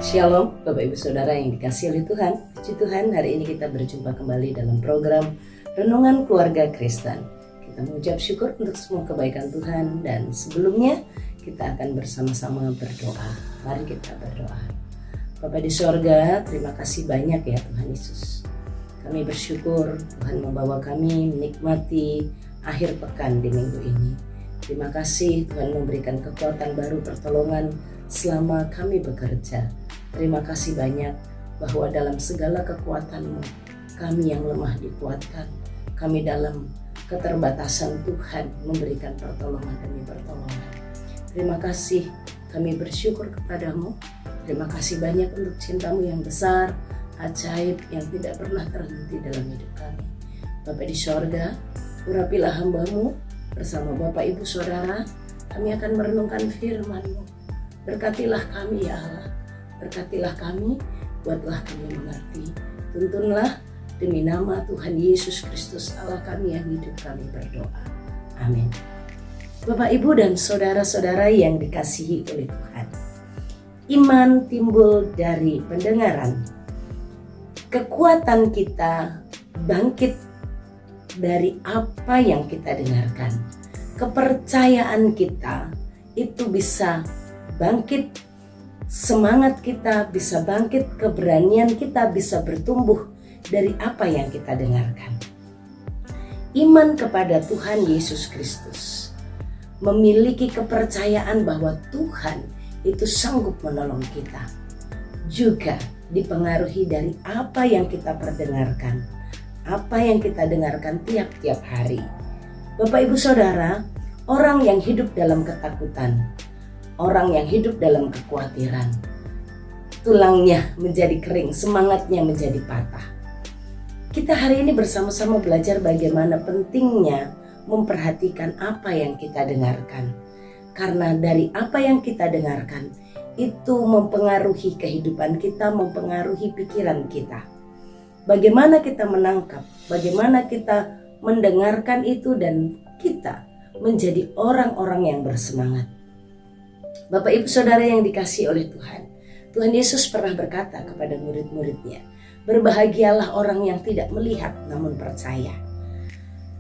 Shalom Bapak Ibu Saudara yang dikasihi oleh Tuhan. Puji Tuhan, hari ini kita berjumpa kembali dalam program Renungan Keluarga Kristen. Kita mengucap syukur untuk semua kebaikan Tuhan, dan sebelumnya kita akan bersama-sama berdoa. Mari kita berdoa. Bapa di sorga, terima kasih banyak ya Tuhan Yesus. Kami bersyukur Tuhan membawa kami menikmati akhir pekan di minggu ini. Terima kasih Tuhan memberikan kekuatan baru, pertolongan selama kami bekerja. Terima kasih banyak bahwa dalam segala kekuatan-Mu, kami yang lemah dikuatkan. Kami dalam keterbatasan Tuhan memberikan pertolongan demi pertolongan. Terima kasih, kami bersyukur kepadamu. Terima kasih banyak untuk cinta-Mu yang besar, ajaib, yang tidak pernah terhenti dalam hidup kami. Bapa di sorga, urapilah hamba-Mu bersama Bapak Ibu Saudara. Kami akan merenungkan firman-Mu. Berkatilah kami ya Allah. Berkatilah kami, buatlah kami mengerti. Tuntunlah demi nama Tuhan Yesus Kristus Allah kami yang hidup, kami berdoa. Amin. Bapak, Ibu, dan saudara-saudara yang dikasihi oleh Tuhan. Iman timbul dari pendengaran. Kekuatan kita bangkit dari apa yang kita dengarkan. Kepercayaan kita itu bisa bangkit, semangat kita bisa bangkit, keberanian kita bisa bertumbuh dari apa yang kita dengarkan. Iman kepada Tuhan Yesus Kristus, memiliki kepercayaan bahwa Tuhan itu sanggup menolong kita, juga dipengaruhi dari apa yang kita perdengarkan, apa yang kita dengarkan tiap-tiap hari. Bapak Ibu Saudara, orang yang hidup dalam ketakutan, orang yang hidup dalam kekhawatiran, tulangnya menjadi kering, semangatnya menjadi patah. Kita hari ini bersama-sama belajar bagaimana pentingnya memperhatikan apa yang kita dengarkan. Karena dari apa yang kita dengarkan, itu mempengaruhi kehidupan kita, mempengaruhi pikiran kita. Bagaimana kita menangkap, bagaimana kita mendengarkan itu, dan kita menjadi orang-orang yang bersemangat. Bapak Ibu Saudara yang dikasihi oleh Tuhan, Tuhan Yesus pernah berkata kepada murid-muridnya, berbahagialah orang yang tidak melihat namun percaya.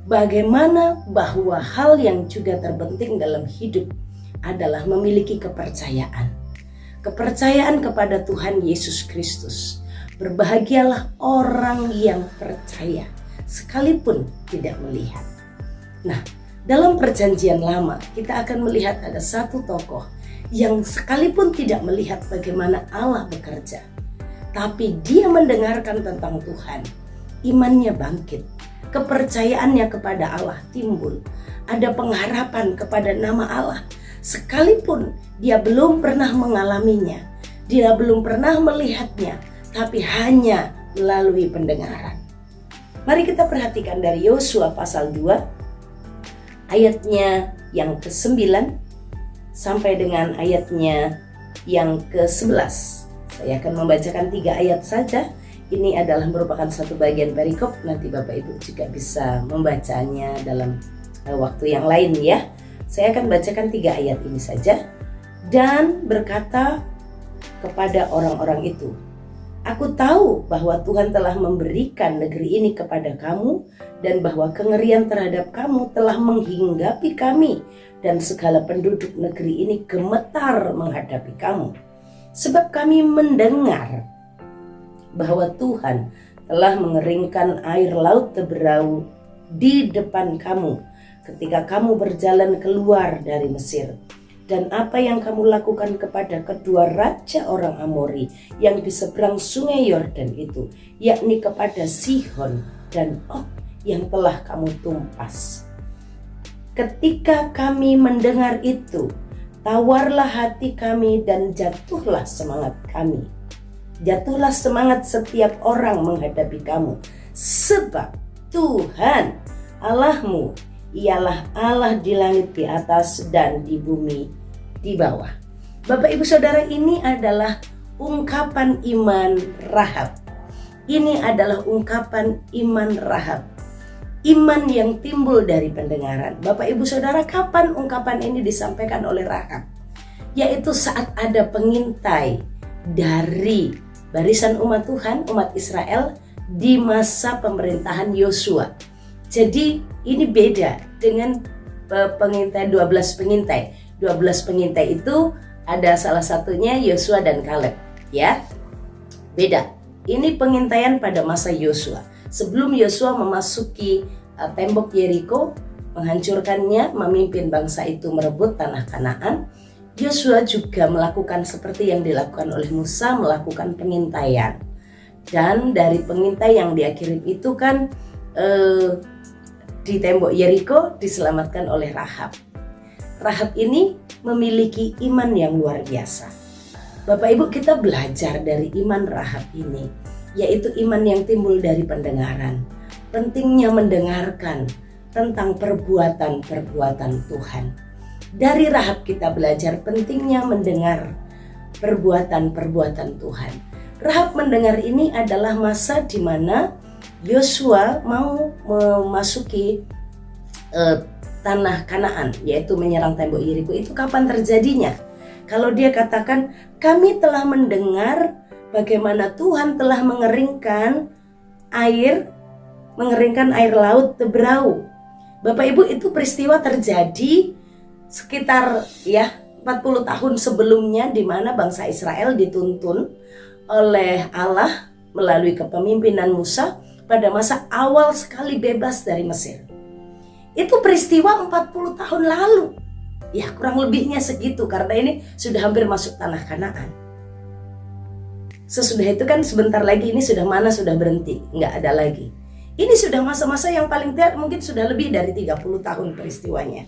Bagaimana bahwa hal yang juga terpenting dalam hidup adalah memiliki kepercayaan. Kepercayaan kepada Tuhan Yesus Kristus. Berbahagialah orang yang percaya sekalipun tidak melihat. Nah, dalam perjanjian lama kita akan melihat ada satu tokoh yang sekalipun tidak melihat bagaimana Allah bekerja, tapi dia mendengarkan tentang Tuhan, imannya bangkit, kepercayaannya kepada Allah timbul, ada pengharapan kepada nama Allah, sekalipun dia belum pernah mengalaminya, dia belum pernah melihatnya, tapi hanya melalui pendengaran. Mari kita perhatikan dari Yosua pasal 2, ayatnya yang ke-9 sampai dengan ayatnya yang ke-11. Saya akan membacakan 3 ayat saja. Ini adalah merupakan satu bagian perikop. Nanti Bapak Ibu juga bisa membacanya dalam waktu yang lain ya. Saya akan bacakan 3 ayat ini saja. Dan berkata kepada orang-orang itu, aku tahu bahwa Tuhan telah memberikan negeri ini kepada kamu, dan bahwa kengerian terhadap kamu telah menghinggapi kami, dan segala penduduk negeri ini gemetar menghadapi kamu. Sebab kami mendengar bahwa Tuhan telah mengeringkan air laut Teberau di depan kamu ketika kamu berjalan keluar dari Mesir. Dan apa yang kamu lakukan kepada kedua raja orang Amori yang di seberang sungai Yordan itu, yakni kepada Sihon dan Og yang telah kamu tumpas. Ketika kami mendengar itu, tawarlah hati kami dan jatuhlah semangat kami. Jatuhlah semangat setiap orang menghadapi kamu. Sebab Tuhan Allahmu ialah Allah di langit di atas dan di bumi di bawah. Bapak Ibu Saudara, ini adalah ungkapan iman Rahab. Ini adalah ungkapan iman Rahab. Iman yang timbul dari pendengaran. Bapak Ibu Saudara, kapan ungkapan ini disampaikan oleh Rahab? Yaitu saat ada pengintai dari barisan umat Tuhan, umat Israel di masa pemerintahan Yosua. Jadi ini beda dengan pengintai 12 pengintai. 12 pengintai itu ada salah satunya Yosua dan Kaleb, ya. Beda. Ini pengintaian pada masa Yosua. Sebelum Yosua memasuki tembok Yeriko, menghancurkannya, memimpin bangsa itu merebut tanah Kanaan, Yosua juga melakukan seperti yang dilakukan oleh Musa, melakukan pengintaian. Dan dari pengintai yang dia kirim itu kan di tembok Yeriko diselamatkan oleh Rahab. Rahab ini memiliki iman yang luar biasa. Bapak Ibu, kita belajar dari iman Rahab ini, yaitu iman yang timbul dari pendengaran. Pentingnya mendengarkan tentang perbuatan-perbuatan Tuhan. Dari Rahab kita belajar pentingnya mendengar perbuatan-perbuatan Tuhan. Rahab mendengar ini adalah masa di mana Yosua mau memasuki tanah Kanaan, yaitu menyerang tembok Yeriko. Itu kapan terjadinya? Kalau dia katakan, kami telah mendengar bagaimana Tuhan telah mengeringkan air laut Teberau. Bapak Ibu, itu peristiwa terjadi sekitar 40 tahun sebelumnya, di mana bangsa Israel dituntun oleh Allah melalui kepemimpinan Musa pada masa awal sekali bebas dari Mesir. Itu peristiwa 40 tahun lalu. Ya, kurang lebihnya segitu, karena ini sudah hampir masuk tanah Kanaan. Sesudah itu kan sebentar lagi ini sudah berhenti, nggak ada lagi. Ini sudah masa-masa yang paling tidak mungkin sudah lebih dari 30 tahun peristiwanya.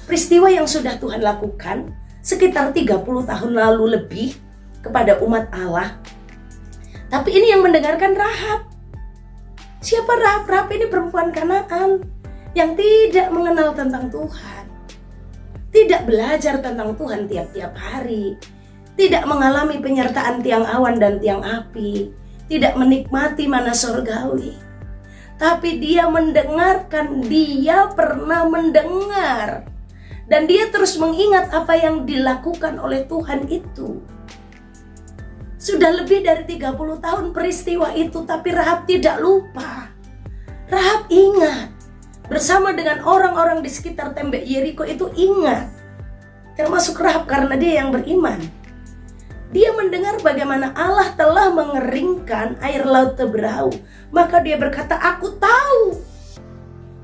Peristiwa yang sudah Tuhan lakukan sekitar 30 tahun lalu lebih kepada umat Allah. Tapi ini yang mendengarkan Rahab. Siapa Rahab? Rahab ini perempuan Kanaan yang tidak mengenal tentang Tuhan. Tidak belajar tentang Tuhan tiap-tiap hari. Tidak mengalami penyertaan tiang awan dan tiang api. Tidak menikmati mana sorgawi. Tapi dia mendengarkan, dia pernah mendengar. Dan dia terus mengingat apa yang dilakukan oleh Tuhan itu. Sudah lebih dari 30 tahun peristiwa itu, tapi Rahab tidak lupa. Rahab ingat. Bersama dengan orang-orang di sekitar tembok Yeriko itu ingat. Termasuk Rahab karena dia yang beriman. Dia mendengar bagaimana Allah telah mengeringkan air laut Teberau. Maka dia berkata, aku tahu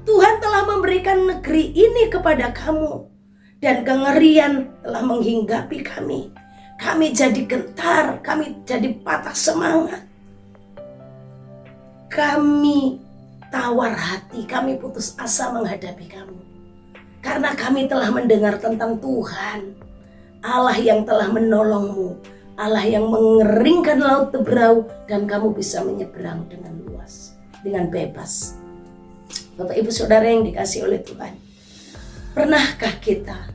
Tuhan telah memberikan negeri ini kepada kamu. Dan kengerian telah menghinggapi kami. Kami jadi gentar, kami jadi patah semangat. Kami tawar hati, kami putus asa menghadapi kamu. Karena kami telah mendengar tentang Tuhan, Allah yang telah menolongmu, Allah yang mengeringkan laut Teberau, dan kamu bisa menyeberang dengan luas, dengan bebas. Bapak Ibu Saudara yang dikasihi oleh Tuhan, pernahkah kita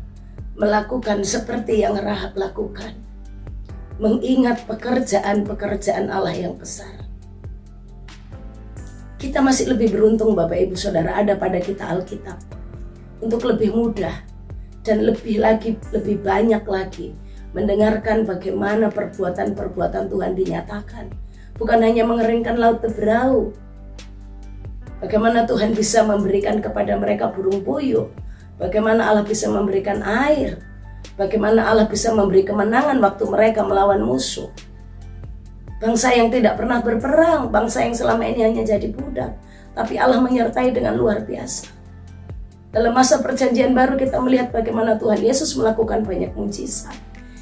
melakukan seperti yang Rahab lakukan? Mengingat pekerjaan-pekerjaan Allah yang besar. Kita masih lebih beruntung Bapak Ibu Saudara ada pada kita Alkitab, untuk lebih mudah dan lebih banyak lagi mendengarkan bagaimana perbuatan-perbuatan Tuhan dinyatakan. Bukan hanya mengeringkan laut Teberau, bagaimana Tuhan bisa memberikan kepada mereka burung puyuh, bagaimana Allah bisa memberikan air, bagaimana Allah bisa memberi kemenangan waktu mereka melawan musuh. Bangsa yang tidak pernah berperang, bangsa yang selama ini hanya jadi budak, tapi Allah menyertai dengan luar biasa. Dalam masa perjanjian baru kita melihat bagaimana Tuhan Yesus melakukan banyak mujizat.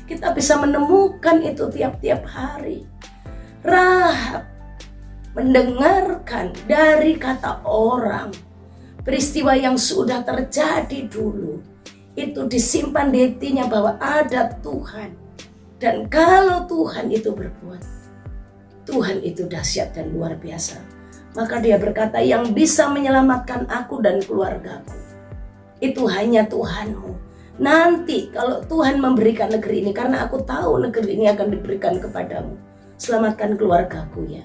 Kita bisa menemukan itu tiap-tiap hari. Rahab mendengarkan dari kata orang peristiwa yang sudah terjadi dulu. Itu disimpan di hatinya bahwa ada Tuhan. Dan kalau Tuhan itu berbuat, Tuhan itu dahsyat dan luar biasa. Maka dia berkata, yang bisa menyelamatkan aku dan keluargaku itu hanya Tuhanmu. Nanti kalau Tuhan memberikan negeri ini, karena aku tahu negeri ini akan diberikan kepadamu, selamatkan keluargaku ya.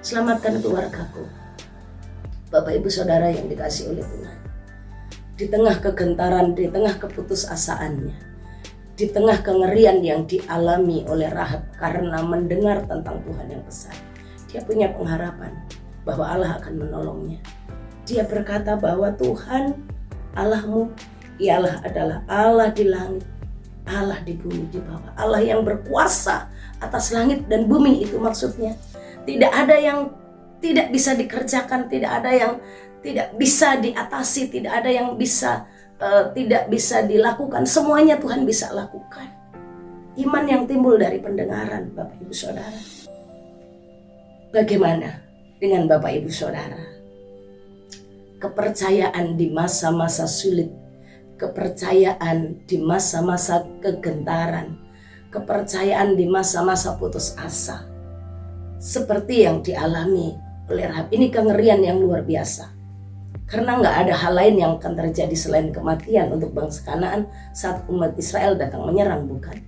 Selamatkan keluargaku. Bapak Ibu Saudara yang dikasihi oleh Tuhan, di tengah kegentaran, di tengah keputusasaannya, Di tengah kengerian yang dialami oleh Rahab karena mendengar tentang Tuhan yang besar, dia punya pengharapan bahwa Allah akan menolongnya. Dia berkata bahwa Tuhan Allahmu, ialah adalah Allah di langit, Allah di bumi di bawah, Allah yang berkuasa atas langit dan bumi. Itu maksudnya. Tidak ada yang tidak bisa dikerjakan, tidak ada yang tidak bisa diatasi, tidak ada yang tidak bisa dilakukan. Semuanya Tuhan bisa lakukan. Iman yang timbul dari pendengaran, Bapak Ibu Saudara. Bagaimana dengan Bapak Ibu Saudara? Kepercayaan di masa-masa sulit, kepercayaan di masa-masa kegentaran, kepercayaan di masa-masa putus asa, seperti yang dialami oleh Rahab. Ini kengerian yang luar biasa. Karena nggak ada hal lain yang akan terjadi selain kematian untuk bangsa Kanaan saat umat Israel datang menyerang, bukan?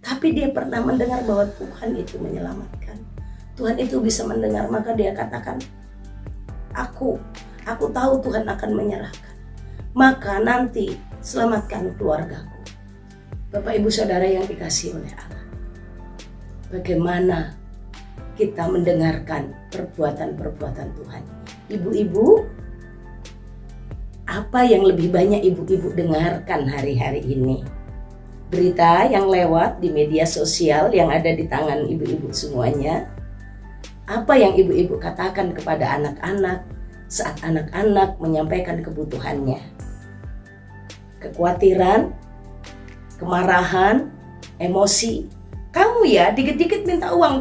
Tapi dia pernah mendengar bahwa Tuhan itu menyelamatkan. Tuhan itu bisa mendengar, maka dia katakan, Aku tahu Tuhan akan menyerahkan. Maka nanti selamatkan keluargaku. Bapak Ibu Saudara yang dikasihi oleh Allah. Bagaimana kita mendengarkan perbuatan-perbuatan Tuhan? Ibu-ibu, apa yang lebih banyak ibu-ibu dengarkan hari-hari ini? Berita yang lewat di media sosial yang ada di tangan ibu-ibu semuanya. Apa yang ibu-ibu katakan kepada anak-anak saat anak-anak menyampaikan kebutuhannya? Kekhawatiran, kemarahan, emosi. Kamu ya dikit-dikit minta uang,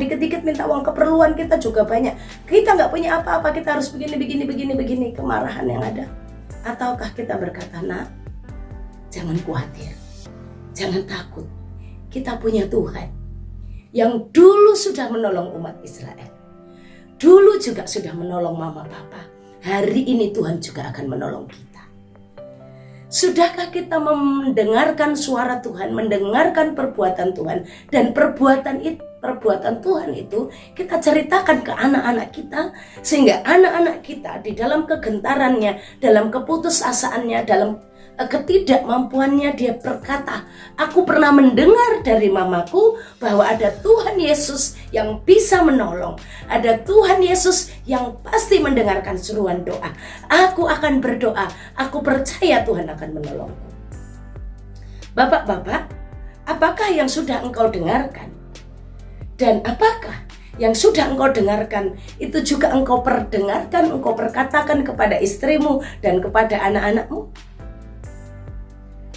keperluan kita juga banyak. Kita nggak punya apa-apa, kita harus begini, kemarahan yang ada. Ataukah kita berkata, Nak, jangan khawatir, jangan takut. Kita punya Tuhan yang dulu sudah menolong umat Israel. Dulu juga sudah menolong mama papa. Hari ini Tuhan juga akan menolong kita. Sudahkah kita mendengarkan suara Tuhan, mendengarkan perbuatan Tuhan, dan perbuatan Tuhan itu kita ceritakan ke anak-anak kita, sehingga anak-anak kita di dalam kegentarannya, dalam keputusasaannya, dalam ketidakmampuannya, dia berkata, aku pernah mendengar dari mamaku bahwa ada Tuhan Yesus yang bisa menolong, ada Tuhan Yesus yang pasti mendengarkan seruan doa. Aku akan berdoa, aku percaya Tuhan akan menolongku. Bapak-bapak, apakah yang sudah engkau dengarkan? Dan apakah yang sudah engkau dengarkan itu juga engkau perdengarkan, engkau perkatakan kepada istrimu dan kepada anak-anakmu?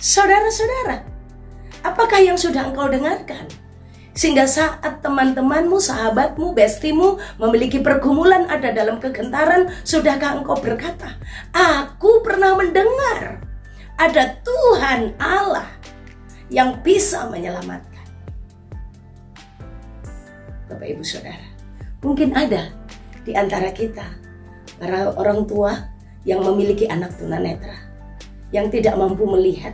Saudara-saudara, apakah yang sudah engkau dengarkan? Sehingga saat teman-temanmu, sahabatmu, bestimu memiliki pergumulan, ada dalam kegentaran, sudahkah engkau berkata, aku pernah mendengar ada Tuhan Allah yang bisa menyelamatkan. Bapak Ibu Saudara, mungkin ada di antara kita para orang tua yang memiliki anak tunanetra yang tidak mampu melihat.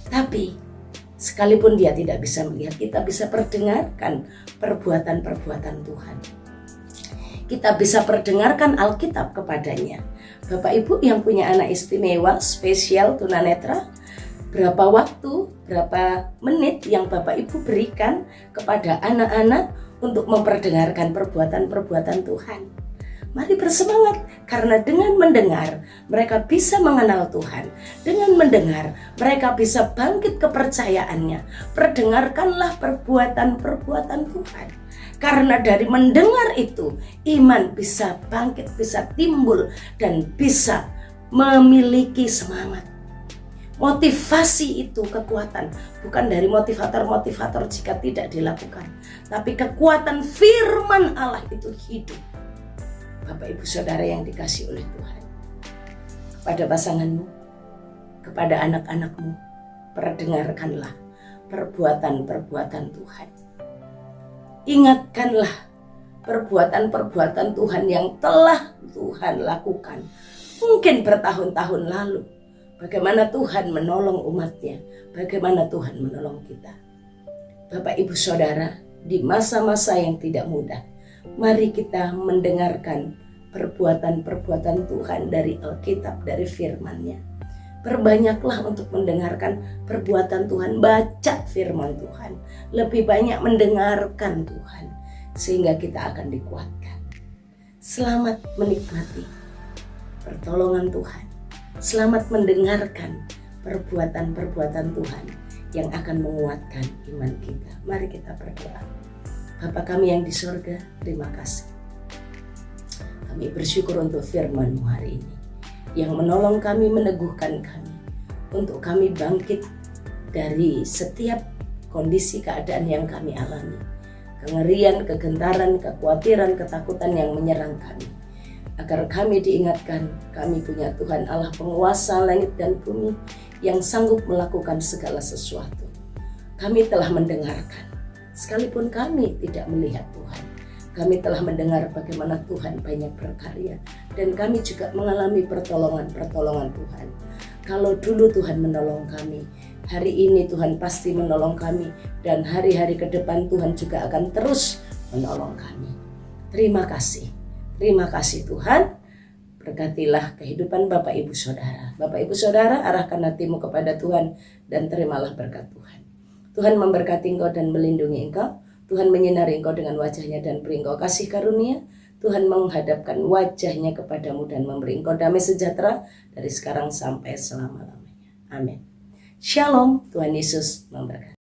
Tapi sekalipun dia tidak bisa melihat, kita bisa perdengarkan perbuatan-perbuatan Tuhan. Kita bisa perdengarkan Alkitab kepadanya. Bapak Ibu yang punya anak istimewa, spesial tunanetra, berapa waktu, berapa menit yang Bapak Ibu berikan kepada anak-anak untuk memperdengarkan perbuatan-perbuatan Tuhan? Mari bersemangat, karena dengan mendengar mereka bisa mengenal Tuhan. Dengan mendengar mereka bisa bangkit kepercayaannya. Perdengarkanlah perbuatan-perbuatan Tuhan. Karena dari mendengar itu iman bisa bangkit, bisa timbul, dan bisa memiliki semangat. Motivasi itu kekuatan, bukan dari motivator-motivator jika tidak dilakukan. Tapi kekuatan firman Allah itu hidup. Bapak Ibu Saudara yang dikasihi oleh Tuhan, kepada pasanganmu, kepada anak-anakmu, perdengarkanlah perbuatan-perbuatan Tuhan. Ingatkanlah perbuatan-perbuatan Tuhan yang telah Tuhan lakukan, mungkin bertahun-tahun lalu. Bagaimana Tuhan menolong umatnya, bagaimana Tuhan menolong kita. Bapak Ibu Saudara, di masa-masa yang tidak mudah, mari kita mendengarkan perbuatan-perbuatan Tuhan dari Alkitab, dari firman-Nya. Perbanyaklah untuk mendengarkan perbuatan Tuhan, baca firman Tuhan, lebih banyak mendengarkan Tuhan, sehingga kita akan dikuatkan. Selamat menikmati pertolongan Tuhan. Selamat mendengarkan perbuatan-perbuatan Tuhan yang akan menguatkan iman kita. Mari kita berdoa. Bapa kami yang di sorga, terima kasih. Kami bersyukur untuk firman-Mu hari ini, yang menolong kami, meneguhkan kami, untuk kami bangkit dari setiap kondisi keadaan yang kami alami. Kengerian, kegentaran, kekhawatiran, ketakutan yang menyerang kami. Agar kami diingatkan, kami punya Tuhan Allah penguasa langit dan bumi, yang sanggup melakukan segala sesuatu. Kami telah mendengarkan, sekalipun kami tidak melihat Tuhan. Kami telah mendengar bagaimana Tuhan banyak berkarya, dan kami juga mengalami pertolongan-pertolongan Tuhan. Kalau dulu Tuhan menolong kami, hari ini Tuhan pasti menolong kami, dan hari-hari ke depan Tuhan juga akan terus menolong kami. Terima kasih Tuhan. Berkatilah kehidupan Bapak Ibu Saudara. Bapak Ibu Saudara, arahkan hatimu kepada Tuhan dan terimalah berkat Tuhan. Tuhan memberkati engkau dan melindungi engkau. Tuhan menyinari engkau dengan wajahnya dan beri engkau kasih karunia. Tuhan menghadapkan wajahnya kepadamu dan memberi engkau damai sejahtera dari sekarang sampai selama-lamanya. Amin. Shalom, Tuhan Yesus memberkati.